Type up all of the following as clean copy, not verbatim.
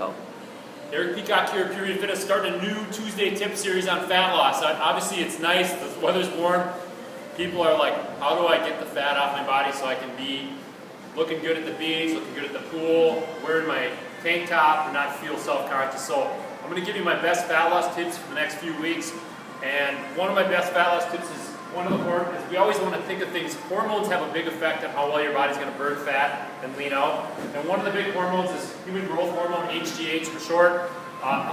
go. Eric Peacock here at Period Fitness, starting a new Tuesday tip series on fat loss. Obviously it's nice, the weather's warm. People are like, how do I get the fat off my body so I can be looking good at the beach, looking good at the pool, wearing my tank top and not feel self-conscious. So I'm going to give you my best fat loss tips for the next few weeks. And one of my best fat loss tips is we always want to think of things. Hormones have a big effect on how well your body's going to burn fat and lean out. And one of the big hormones is human growth hormone, HGH for short.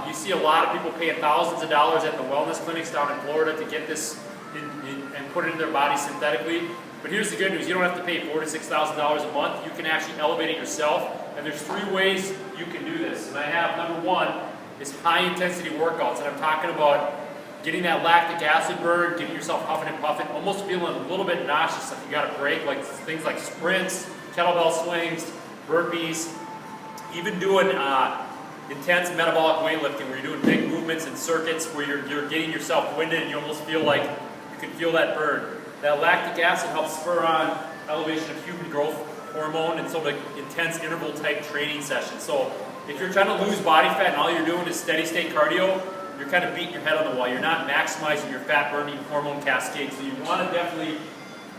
You see a lot of people paying thousands of dollars at the wellness clinics down in Florida to get this and put it in their body synthetically. But here's the good news, you don't have to pay $4,000 to $6,000 a month. You can actually elevate it yourself. And there's 3 ways you can do this. And I have, number 1 is high intensity workouts. And I'm talking about getting that lactic acid burn, getting yourself huffing and puffing, almost feeling a little bit nauseous, like you got a break, like things like sprints, kettlebell swings, burpees, even doing intense metabolic weightlifting where you're doing big movements and circuits where you're getting yourself winded and you almost feel like you can feel that burn. That lactic acid helps spur on elevation of human growth hormone and sort of intense interval type training sessions. So if you're trying to lose body fat and all you're doing is steady state cardio, you're kind of beating your head on the wall. You're not maximizing your fat burning hormone cascade. So you want to definitely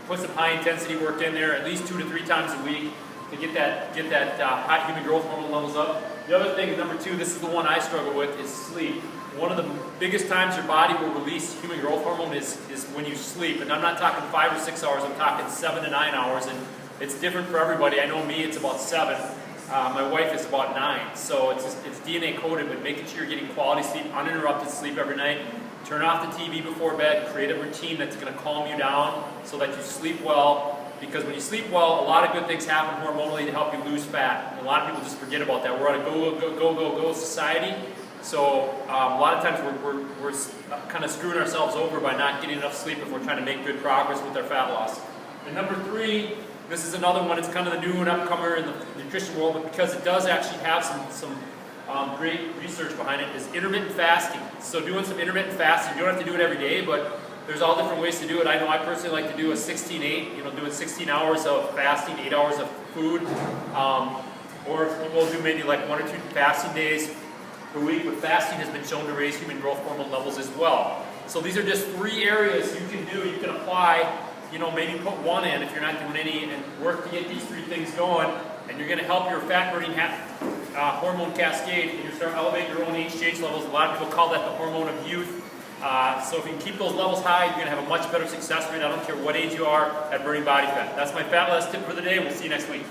put some high intensity work in there at least 2 to 3 times a week to get that high human growth hormone levels up. The other thing, number 2, this is the one I struggle with, is sleep. One of the biggest times your body will release human growth hormone is when you sleep. And I'm not talking 5 or 6 hours, I'm talking 7 to 9 hours. And it's different for everybody. I know me, it's about 7. My wife is about 9, so it's DNA coded, but making sure you're getting quality sleep, uninterrupted sleep every night. Turn off the TV before bed, create a routine that's going to calm you down so that you sleep well, because when you sleep well, a lot of good things happen hormonally to help you lose fat. And a lot of people just forget about that. We're at a go society, so a lot of times we're kind of screwing ourselves over by not getting enough sleep if we're trying to make good progress with our fat loss. And number 3, this is another one, it's kind of the new and upcomer in the nutrition world, but because it does actually have some great research behind it, is intermittent fasting. So doing some intermittent fasting, you don't have to do it every day, but there's all different ways to do it. I know I personally like to do a 16-8, doing 16 hours of fasting, 8 hours of food, or people do maybe like 1 or 2 fasting days per week, but fasting has been shown to raise human growth hormone levels as well. So these are just 3 areas you can do, you can apply. Maybe put 1 in if you're not doing any, and work to get these 3 things going, and you're going to help your fat burning hormone cascade, and you start elevating your own HGH levels. A lot of people call that the hormone of youth. So if you can keep those levels high, you're going to have a much better success rate. I don't care what age you are at burning body fat. That's my fat loss tip for the day. We'll see you next week.